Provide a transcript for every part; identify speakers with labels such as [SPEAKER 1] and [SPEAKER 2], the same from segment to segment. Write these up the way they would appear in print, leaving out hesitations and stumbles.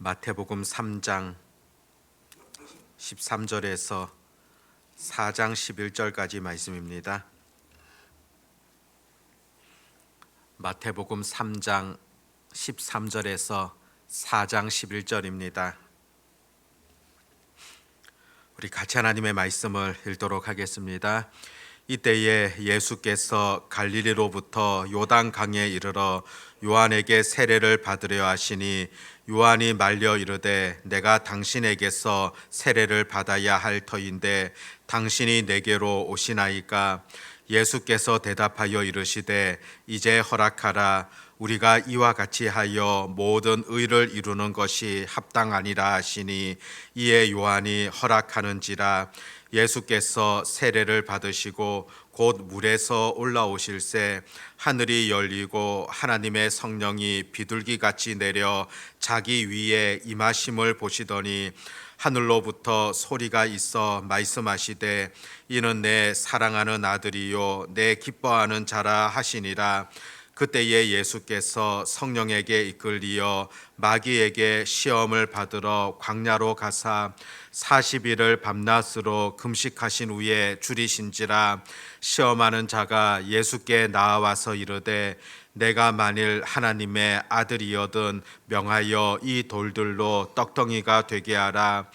[SPEAKER 1] 마태복음 3장 13절에서 4장 11절까지 말씀입니다. 마태복음 3장 13절에서 4장 11절입니다. 우리 같이 하나님의 말씀을 읽도록 하겠습니다. 이때에 예수께서 갈릴리로부터 요단강에 이르러 요한에게 세례를 받으려 하시니 요한이 말려 이르되 내가 당신에게서 세례를 받아야 할 터인데 당신이 내게로 오시나이까? 예수께서 대답하여 이르시되 이제 허락하라. 우리가 이와 같이 하여 모든 의를 이루는 것이 합당하니라 하시니 이에 요한이 허락하는지라. 예수께서 세례를 받으시고 곧 물에서 올라오실새 하늘이 열리고 하나님의 성령이 비둘기같이 내려 자기 위에 임하심을 보시더니 하늘로부터 소리가 있어 말씀하시되 이는 내 사랑하는 아들이요 내 기뻐하는 자라 하시니라. 그때에 예수께서 성령에게 이끌리어 마귀에게 시험을 받으러 광야로 가사 40일을 밤낮으로 금식하신 후에 줄이신지라. 시험하는 자가 예수께 나와서 이르되 내가 만일 하나님의 아들이여든 명하여 이 돌들로 떡덩이가 되게 하라.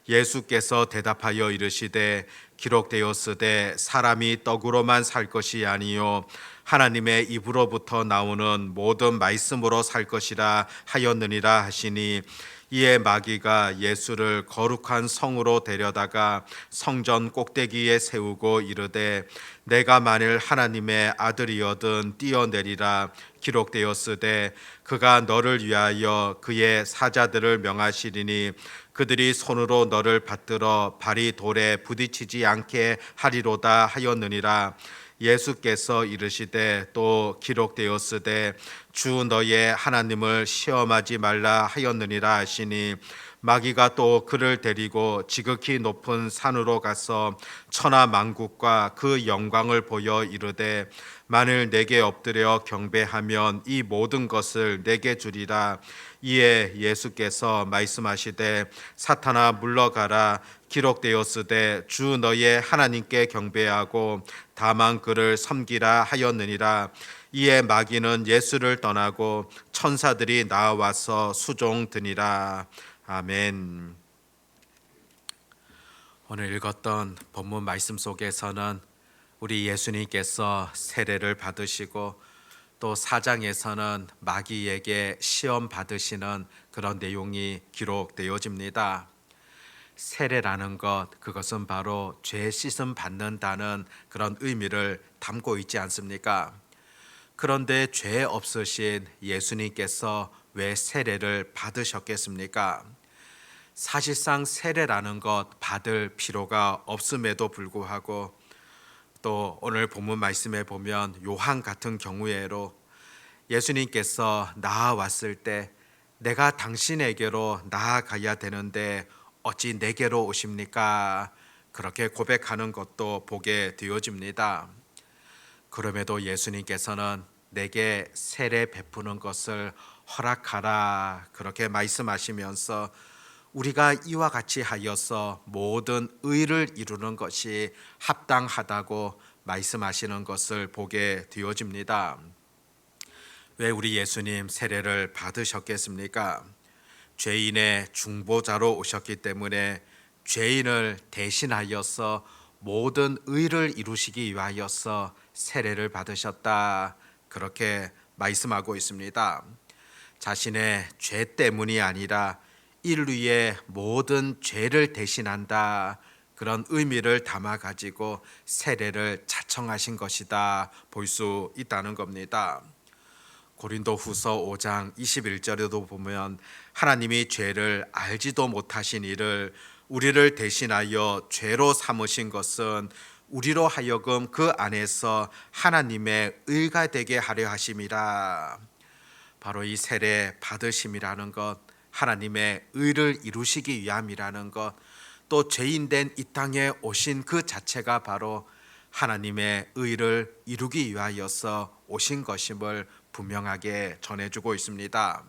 [SPEAKER 1] 예수께서 대답하여 이르시되 기록되었으되 사람이 떡으로만 살 것이 아니요 하나님의 입으로부터 나오는 모든 말씀으로 살 것이라 하였느니라 하시니 이에 마귀가 예수를 거룩한 성으로 데려다가 성전 꼭대기에 세우고 이르되 내가 만일 하나님의 아들이여든 뛰어내리라. 기록되었으되 그가 너를 위하여 그의 사자들을 명하시리니 그들이 손으로 너를 받들어 발이 돌에 부딪히지 않게 하리로다 하였느니라. 예수께서 이르시되 또 기록되었으되 주 너의 하나님을 시험하지 말라 하였느니라 하시니 마귀가 또 그를 데리고 지극히 높은 산으로 가서 천하 만국과 그 영광을 보여 이르되 만일 내게 엎드려 경배하면 이 모든 것을 내게 주리라. 이에 예수께서 말씀하시되 사탄아 물러가라. 기록되었으되 주 너의 하나님께 경배하고 다만 그를 섬기라 하였느니라. 이에 마귀는 예수를 떠나고 천사들이 나와서 수종드니라. 아멘. 오늘 읽었던 본문 말씀 속에서는 우리 예수님께서 세례를 받으시고 또 4장에서는 마귀에게 시험 받으시는 그런 내용이 기록되어집니다. 세례라는 것, 그것은 바로 죄 씻음 받는다는 그런 의미를 담고 있지 않습니까? 그런데 죄 없으신 예수님께서 왜 세례를 받으셨겠습니까? 사실상 세례라는 것 받을 필요가 없음에도 불구하고 또 오늘 본문 말씀에 보면 요한 같은 경우에로 예수님께서 나아왔을 때 내가 당신에게로 나아가야 되는데 어찌 내게로 오십니까? 그렇게 고백하는 것도 보게 되어집니다. 그럼에도 예수님께서는 내게 세례 베푸는 것을 허락하라 그렇게 말씀하시면서 우리가 이와 같이 하여서 모든 의를 이루는 것이 합당하다고 말씀하시는 것을 보게 되어집니다. 왜 우리 예수님 세례를 받으셨겠습니까? 죄인의 중보자로 오셨기 때문에 죄인을 대신하여서 모든 의를 이루시기 위하여서 세례를 받으셨다 그렇게 말씀하고 있습니다. 자신의 죄 때문이 아니라 인류의 모든 죄를 대신한다 그런 의미를 담아 가지고 세례를 자청하신 것이다 볼 수 있다는 겁니다. 고린도후서 5장 21절에도 보면 하나님이 죄를 알지도 못하신 이를 우리를 대신하여 죄로 삼으신 것은 우리로 하여금 그 안에서 하나님의 의가 되게 하려 하심이라. 바로 이 세례 받으심이라는 것, 하나님의 의를 이루시기 위함이라는 것, 또 죄인된 이 땅에 오신 그 자체가 바로 하나님의 의를 이루기 위하여서 오신 것임을 분명하게 전해주고 있습니다.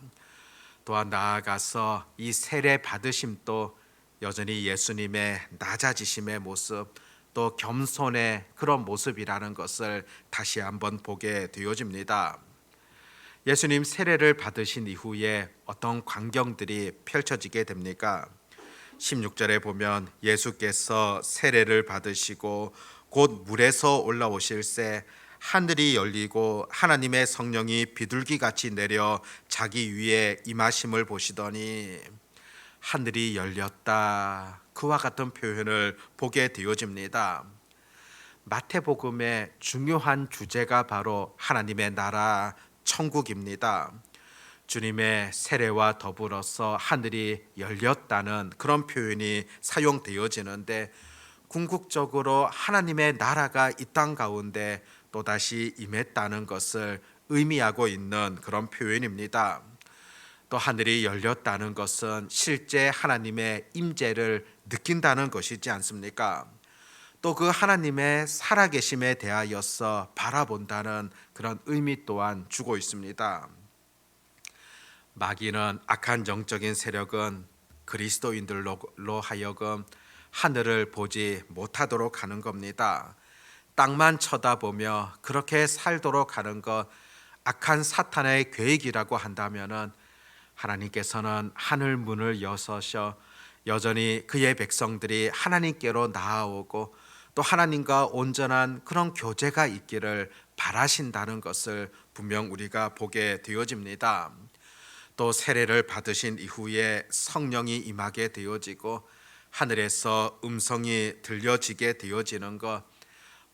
[SPEAKER 1] 또한 나아가서 이 세례 받으심도 여전히 예수님의 낮아지심의 모습, 또 겸손의 그런 모습이라는 것을 다시 한번 보게 되어집니다. 예수님 세례를 받으신 이후에 어떤 광경들이 펼쳐지게 됩니까? 16절에 보면 예수께서 세례를 받으시고 곧 물에서 올라오실새 하늘이 열리고 하나님의 성령이 비둘기같이 내려 자기 위에 임하심을 보시더니 하늘이 열렸다. 그와 같은 표현을 보게 되어집니다. 마태복음의 중요한 주제가 바로 하나님의 나라, 천국입니다. 주님의 세례와 더불어서 하늘이 열렸다는 그런 표현이 사용되어지는데 궁극적으로 하나님의 나라가 이 땅 가운데 또다시 임했다는 것을 의미하고 있는 그런 표현입니다. 또 하늘이 열렸다는 것은 실제 하나님의 임재를 느낀다는 것이지 않습니까? 또 그 하나님의 살아계심에 대하여서 바라본다는 그런 의미 또한 주고 있습니다. 마귀는 악한 영적인 세력은 그리스도인들로 하여금 하늘을 보지 못하도록 하는 겁니다. 땅만 쳐다보며 그렇게 살도록 하는 것, 악한 사탄의 계획이라고 한다면은 하나님께서는 하늘 문을 여서셔 여전히 그의 백성들이 하나님께로 나아오고 또 하나님과 온전한 그런 교제가 있기를 바라신다는 것을 분명 우리가 보게 되어집니다. 또 세례를 받으신 이후에 성령이 임하게 되어지고 하늘에서 음성이 들려지게 되어지는 것,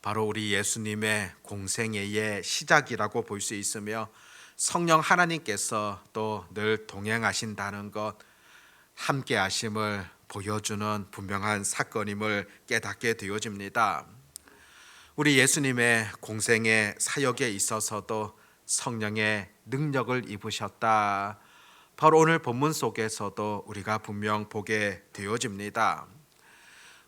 [SPEAKER 1] 바로 우리 예수님의 공생애의 시작이라고 볼 수 있으며 성령 하나님께서 또 늘 동행하신다는 것, 함께 하심을 보여주는 분명한 사건임을 깨닫게 되어집니다. 우리 예수님의 공생의 사역에 있어서도 성령의 능력을 입으셨다. 바로 오늘 본문 속에서도 우리가 분명 보게 되어집니다.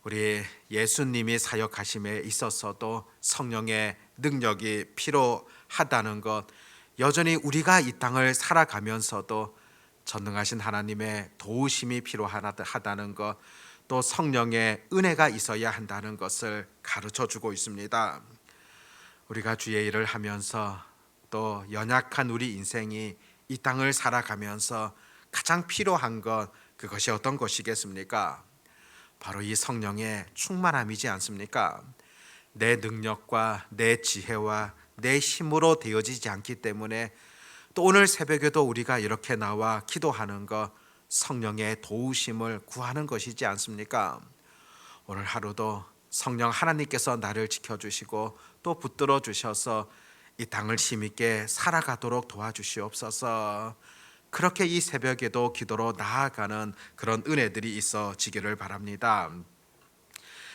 [SPEAKER 1] 우리 예수님이 사역하심에 있어서도 성령의 능력이 필요하다는 것, 여전히 우리가 이 땅을 살아가면서도 전능하신 하나님의 도우심이 필요하다는 것, 또 성령의 은혜가 있어야 한다는 것을 가르쳐 주고 있습니다. 우리가 주의 일을 하면서 또 연약한 우리 인생이 이 땅을 살아가면서 가장 필요한 것, 그것이 어떤 것이겠습니까? 바로 이 성령의 충만함이지 않습니까? 내 능력과 내 지혜와 내 힘으로 되어지지 않기 때문에 또 오늘 새벽에도 우리가 이렇게 나와 기도하는 것, 성령의 도우심을 구하는 것이지 않습니까? 오늘 하루도 성령 하나님께서 나를 지켜주시고 또 붙들어 주셔서 이 땅을 힘있게 살아가도록 도와주시옵소서. 그렇게 이 새벽에도 기도로 나아가는 그런 은혜들이 있어지기를 바랍니다.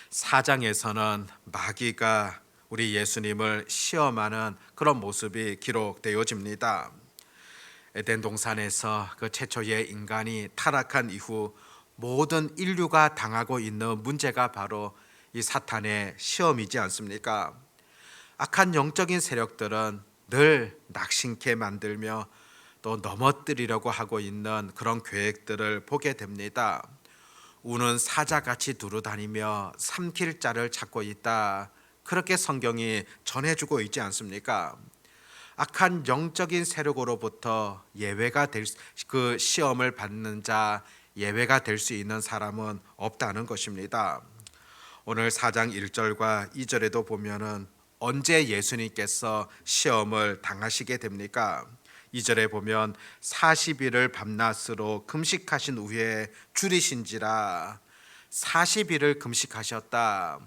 [SPEAKER 1] 4장에서는 마귀가 우리 예수님을 시험하는 그런 모습이 기록되어집니다. 에덴 동산에서 그 최초의 인간이 타락한 이후 모든 인류가 당하고 있는 문제가 바로 이 사탄의 시험이지 않습니까? 악한 영적인 세력들은 늘 낙심케 만들며 또 넘어뜨리려고 하고 있는 그런 계획들을 보게 됩니다. 우는 사자같이 두루다니며 삼킬 자를 찾고 있다. 그렇게 성경이 전해주고 있지 않습니까? 악한 영적인 세력으로부터 예외가 될 그 시험을 받는 자, 예외가 될 수 있는 사람은 없다는 것입니다. 오늘 4장 1절과 2절에도 보면은 언제 예수님께서 시험을 당하시게 됩니까? 2절에 보면 40일을 밤낮으로 금식하신 후에 줄이신지라. 40일을 금식하셨다.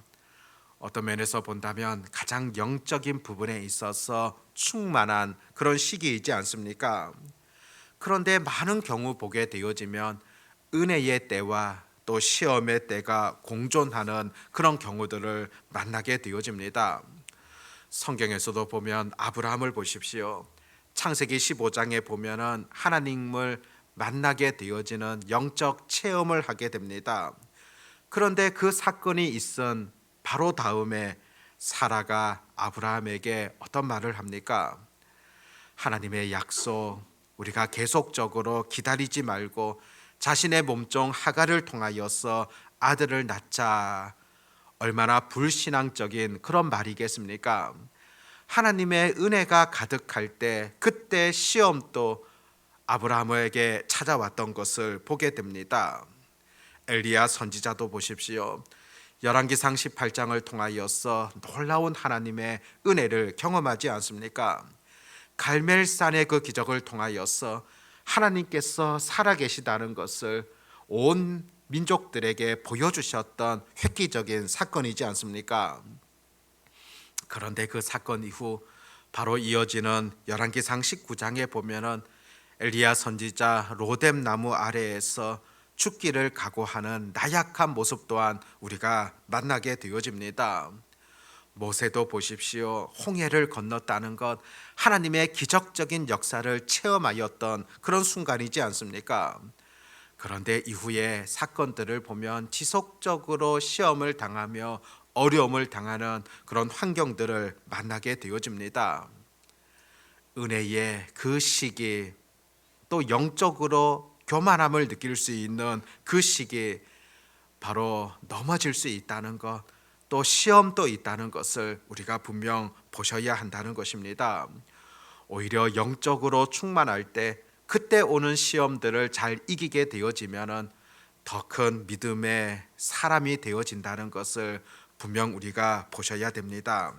[SPEAKER 1] 어떤 면에서 본다면 가장 영적인 부분에 있어서 충만한 그런 시기이지 않습니까? 그런데 많은 경우 보게 되어지면 은혜의 때와 또 시험의 때가 공존하는 그런 경우들을 만나게 되어집니다. 성경에서도 보면 아브라함을 보십시오. 창세기 15장에 보면은 하나님을 만나게 되어지는 영적 체험을 하게 됩니다. 그런데 그 사건이 있은 바로 다음에 사라가 아브라함에게 어떤 말을 합니까? 하나님의 약속, 우리가 계속적으로 기다리지 말고 자신의 몸종 하갈을 통하여서 아들을 낳자, 얼마나 불신앙적인 그런 말이겠습니까? 하나님의 은혜가 가득할 때 그때 시험도 아브라함에게 찾아왔던 것을 보게 됩니다. 엘리야 선지자도 보십시오. 열왕기상 18장을 통하여서 놀라운 하나님의 은혜를 경험하지 않습니까? 갈멜산의 그 기적을 통하여서 하나님께서 살아계시다는 것을 온 민족들에게 보여주셨던 획기적인 사건이지 않습니까? 그런데 그 사건 이후 바로 이어지는 열왕기상 19장에 보면은 엘리야 선지자 로뎀 나무 아래에서 죽기를 각오하는 나약한 모습 또한 우리가 만나게 되어집니다. 모세도 보십시오. 홍해를 건넜다는 것, 하나님의 기적적인 역사를 체험하였던 그런 순간이지 않습니까? 그런데 이후에 사건들을 보면 지속적으로 시험을 당하며 어려움을 당하는 그런 환경들을 만나게 되어집니다. 은혜의 그 시기, 또 영적으로 교만함을 느낄 수 있는 그 시기, 바로 넘어질 수 있다는 것, 또 시험도 있다는 것을 우리가 분명 보셔야 한다는 것입니다. 오히려 영적으로 충만할 때 그때 오는 시험들을 잘 이기게 되어지면은 더 큰 믿음의 사람이 되어진다는 것을 분명 우리가 보셔야 됩니다.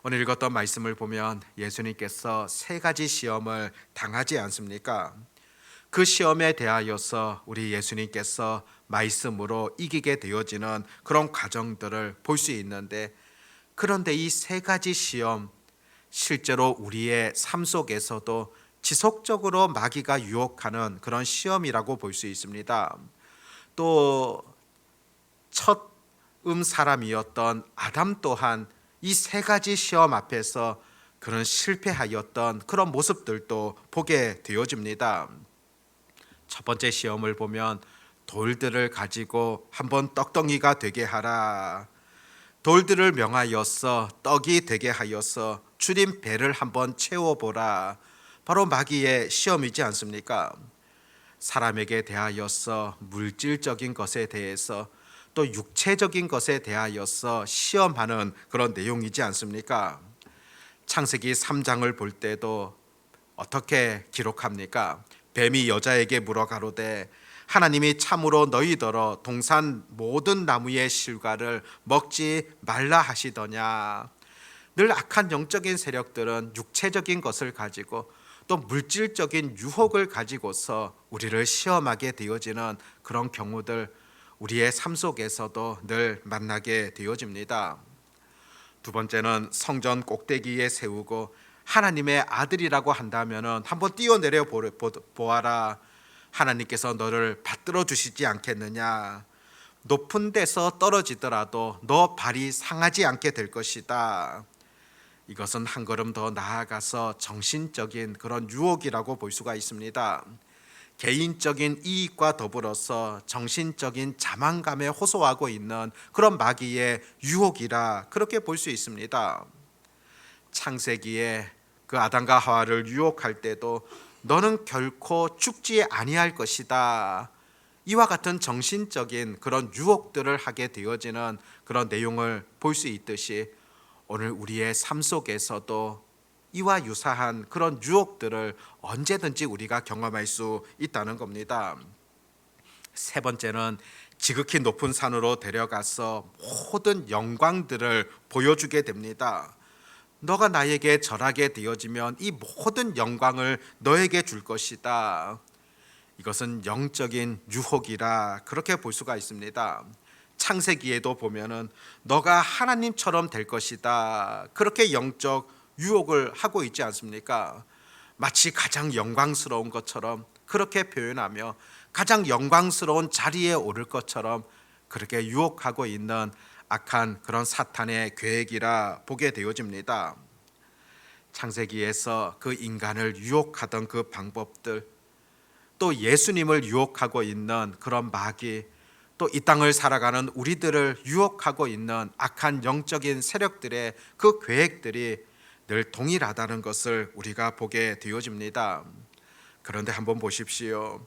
[SPEAKER 1] 오늘 읽었던 말씀을 보면 예수님께서 세 가지 시험을 당하지 않습니까? 그 시험에 대하여서 우리 예수님께서 말씀으로 이기게 되어지는 그런 과정들을 볼 수 있는데, 그런데 이 세 가지 시험, 실제로 우리의 삶 속에서도 지속적으로 마귀가 유혹하는 그런 시험이라고 볼 수 있습니다. 또 첫 사람이었던 아담 또한 이 세 가지 시험 앞에서 그런 실패하였던 그런 모습들도 보게 되어집니다. 첫 번째 시험을 보면 돌들을 가지고 한번 떡덩이가 되게 하라, 돌들을 명하여서 떡이 되게 하여서 주님 배를 한번 채워보라, 바로 마귀의 시험이지 않습니까? 사람에게 대하여서 물질적인 것에 대해서 또 육체적인 것에 대하여서 시험하는 그런 내용이지 않습니까? 창세기 3장을 볼 때도 어떻게 기록합니까? 뱀이 여자에게 물어 가로되 하나님이 참으로 너희더러 동산 모든 나무의 실과를 먹지 말라 하시더냐. 늘 악한 영적인 세력들은 육체적인 것을 가지고 또 물질적인 유혹을 가지고서 우리를 시험하게 되어지는 그런 경우들 우리의 삶 속에서도 늘 만나게 되어집니다. 두 번째는 성전 꼭대기에 세우고 하나님의 아들이라고 한다면 한번 뛰어내려 보아라, 하나님께서 너를 받들어 주시지 않겠느냐, 높은 데서 떨어지더라도 너 발이 상하지 않게 될 것이다. 이것은 한 걸음 더 나아가서 정신적인 그런 유혹이라고 볼 수가 있습니다. 개인적인 이익과 더불어서 정신적인 자만감에 호소하고 있는 그런 마귀의 유혹이라 그렇게 볼 수 있습니다. 창세기에 그 아담과 하와를 유혹할 때도 너는 결코 죽지 아니할 것이다, 이와 같은 정신적인 그런 유혹들을 하게 되어지는 그런 내용을 볼 수 있듯이 오늘 우리의 삶 속에서도 이와 유사한 그런 유혹들을 언제든지 우리가 경험할 수 있다는 겁니다. 세 번째는 지극히 높은 산으로 데려가서 모든 영광들을 보여주게 됩니다. 너가 나에게 절하게 되어지면 이 모든 영광을 너에게 줄 것이다. 이것은 영적인 유혹이라 그렇게 볼 수가 있습니다. 창세기에도 보면은 너가 하나님처럼 될 것이다, 그렇게 영적 유혹을 하고 있지 않습니까? 마치 가장 영광스러운 것처럼 그렇게 표현하며 가장 영광스러운 자리에 오를 것처럼 그렇게 유혹하고 있는 악한 그런 사탄의 계획이라 보게 되어집니다. 창세기에서 그 인간을 유혹하던 그 방법들, 또 예수님을 유혹하고 있는 그런 마귀, 또 이 땅을 살아가는 우리들을 유혹하고 있는 악한 영적인 세력들의 그 계획들이 늘 동일하다는 것을 우리가 보게 되어집니다. 그런데 한번 보십시오.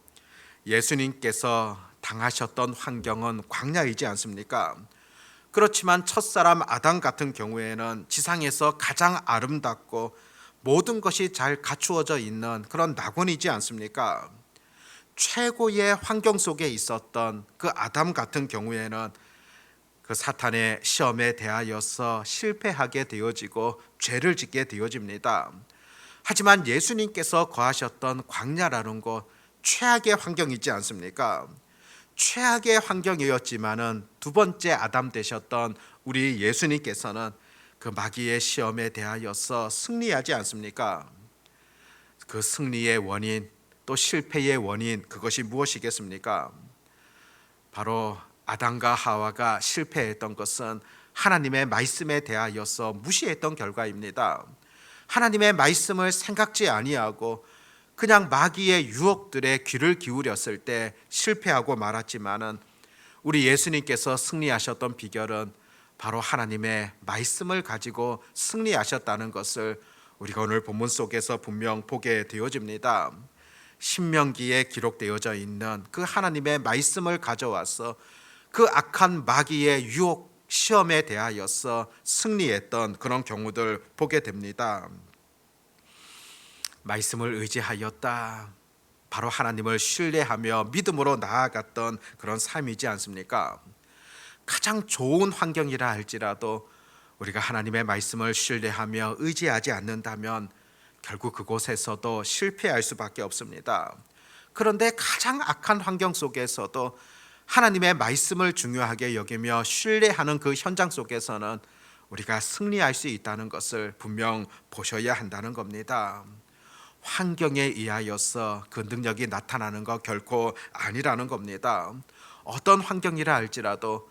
[SPEAKER 1] 예수님께서 당하셨던 환경은 광야이지 않습니까? 그렇지만 첫사람 아담 같은 경우에는 지상에서 가장 아름답고 모든 것이 잘 갖추어져 있는 그런 낙원이지 않습니까? 최고의 환경 속에 있었던 그 아담 같은 경우에는 그 사탄의 시험에 대하여서 실패하게 되어지고 죄를 짓게 되어집니다. 하지만 예수님께서 거하셨던 광야라는 곳, 최악의 환경이지 않습니까? 최악의 환경이었지만은 두 번째 아담 되셨던 우리 예수님께서는 그 마귀의 시험에 대하여서 승리하지 않습니까? 그 승리의 원인, 또 실패의 원인, 그것이 무엇이겠습니까? 바로 아담과 하와가 실패했던 것은 하나님의 말씀에 대하여서 무시했던 결과입니다. 하나님의 말씀을 생각지 아니하고 그냥 마귀의 유혹들에 귀를 기울였을 때 실패하고 말았지만은 우리 예수님께서 승리하셨던 비결은 바로 하나님의 말씀을 가지고 승리하셨다는 것을 우리가 오늘 본문 속에서 분명 보게 되어집니다. 신명기에 기록되어져 있는 그 하나님의 말씀을 가져와서 그 악한 마귀의 유혹 시험에 대하여서 승리했던 그런 경우들 보게 됩니다. 말씀을 의지하였다. 바로 하나님을 신뢰하며 믿음으로 나아갔던 그런 삶이지 않습니까? 가장 좋은 환경이라 할지라도 우리가 하나님의 말씀을 신뢰하며 의지하지 않는다면 결국 그곳에서도 실패할 수밖에 없습니다. 그런데 가장 악한 환경 속에서도 하나님의 말씀을 중요하게 여기며 신뢰하는 그 현장 속에서는 우리가 승리할 수 있다는 것을 분명 보셔야 한다는 겁니다. 환경에 의하여서 그 능력이 나타나는 것 결코 아니라는 겁니다. 어떤 환경이라 할지라도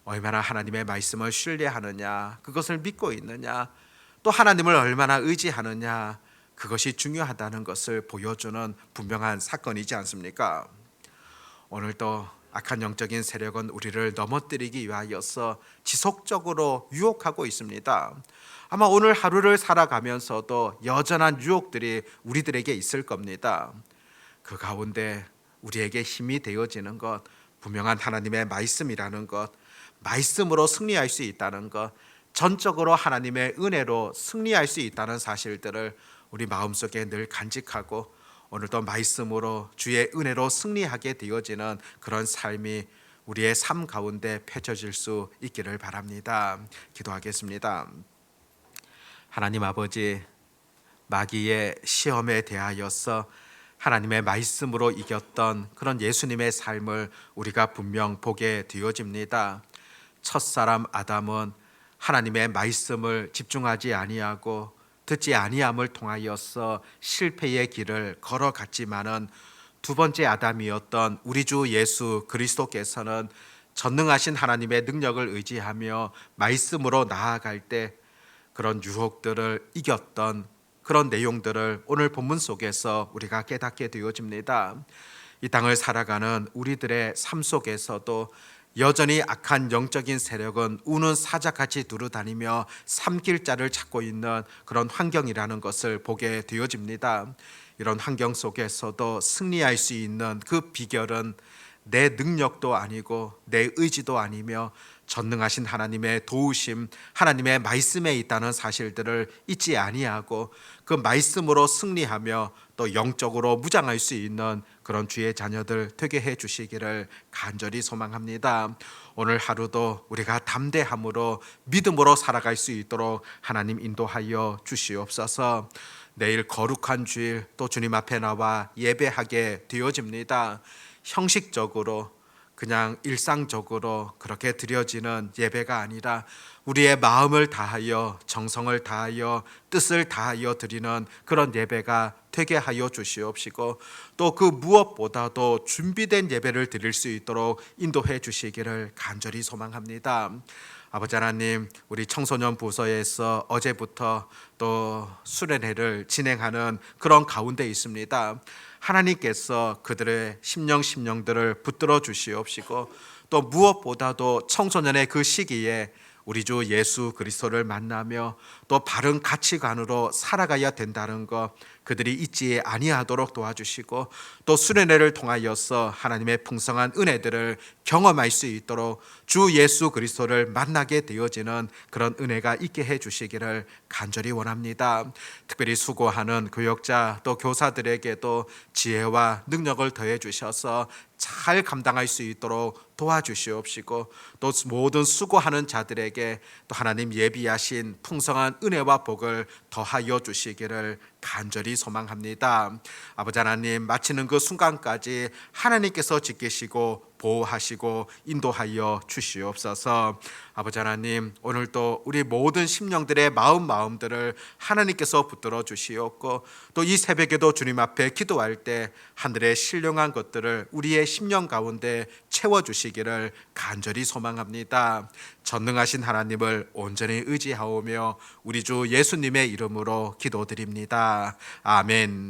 [SPEAKER 1] 얼마나 하나님의 말씀을 신뢰하느냐, 그것을 믿고 있느냐, 또 하나님을 얼마나 의지하느냐, 그것이 중요하다는 것을 보여주는 분명한 사건이지 않습니까? 오늘도 악한 영적인 세력은 우리를 넘어뜨리기 위하여서 지속적으로 유혹하고 있습니다. 아마 오늘 하루를 살아가면서도 여전한 유혹들이 우리들에게 있을 겁니다. 그 가운데 우리에게 힘이 되어지는 것, 분명한 하나님의 말씀이라는 것, 말씀으로 승리할 수 있다는 것, 전적으로 하나님의 은혜로 승리할 수 있다는 사실들을 우리 마음속에 늘 간직하고 오늘도 말씀으로 주의 은혜로 승리하게 되어지는 그런 삶이 우리의 삶 가운데 펼쳐질 수 있기를 바랍니다. 기도하겠습니다. 하나님 아버지, 마귀의 시험에 대하여서 하나님의 말씀으로 이겼던 그런 예수님의 삶을 우리가 분명 보게 되어집니다. 첫사람 아담은 하나님의 말씀을 집중하지 아니하고 듣지 아니함을 통하여서 실패의 길을 걸어갔지만은 두 번째 아담이었던 우리 주 예수 그리스도께서는 전능하신 하나님의 능력을 의지하며 말씀으로 나아갈 때 그런 유혹들을 이겼던 그런 내용들을 오늘 본문 속에서 우리가 깨닫게 되어집니다. 이 땅을 살아가는 우리들의 삶 속에서도 여전히 악한 영적인 세력은 우는 사자같이 두루다니며 삼킬 자를 찾고 있는 그런 환경이라는 것을 보게 되어집니다. 이런 환경 속에서도 승리할 수 있는 그 비결은 내 능력도 아니고 내 의지도 아니며 전능하신 하나님의 도우심, 하나님의 말씀에 있다는 사실들을 잊지 아니하고 그 말씀으로 승리하며 또 영적으로 무장할 수 있는 그런 주의 자녀들 되게 해 주시기를 간절히 소망합니다. 오늘 하루도 우리가 담대함으로 믿음으로 살아갈 수 있도록 하나님 인도하여 주시옵소서. 내일 거룩한 주일 또 주님 앞에 나와 예배하게 되어집니다. 형식적으로 그냥 일상적으로 그렇게 드려지는 예배가 아니라 우리의 마음을 다하여 정성을 다하여 뜻을 다하여 드리는 그런 예배가 되게 하여 주시옵시고 또 그 무엇보다도 준비된 예배를 드릴 수 있도록 인도해 주시기를 간절히 소망합니다. 아버지 하나님, 우리 청소년 부서에서 어제부터 또 수련회를 진행하는 그런 가운데 있습니다. 하나님께서 그들의 심령들을 붙들어 주시옵시고 또 무엇보다도 청소년의 그 시기에 우리 주 예수 그리스도를 만나며 또 바른 가치관으로 살아가야 된다는 것 그들이 잊지 아니하도록 도와주시고 또 수련회를 통하여서 하나님의 풍성한 은혜들을 경험할 수 있도록 주 예수 그리스도를 만나게 되어지는 그런 은혜가 있게 해주시기를 간절히 원합니다. 특별히 수고하는 교역자 또 교사들에게도 지혜와 능력을 더해 주셔서 잘 감당할 수 있도록 도와주시옵시고 또 모든 수고하는 자들에게 또 하나님 예비하신 풍성한 은혜와 복을 더하여 주시기를 간절히 소망합니다. 아버지 하나님, 마치는 그 순간까지 하나님께서 지키시고 보호하시고 인도하여 주시옵소서. 아버지 하나님, 오늘도 우리 모든 심령들의 마음들을 하나님께서 붙들어 주시옵고 또 이 새벽에도 주님 앞에 기도할 때 하늘의 신령한 것들을 우리의 심령 가운데 채워 주시기를 간절히 소망합니다. 전능하신 하나님을 온전히 의지하오며 우리 주 예수님의 이름으로 기도드립니다. 아멘.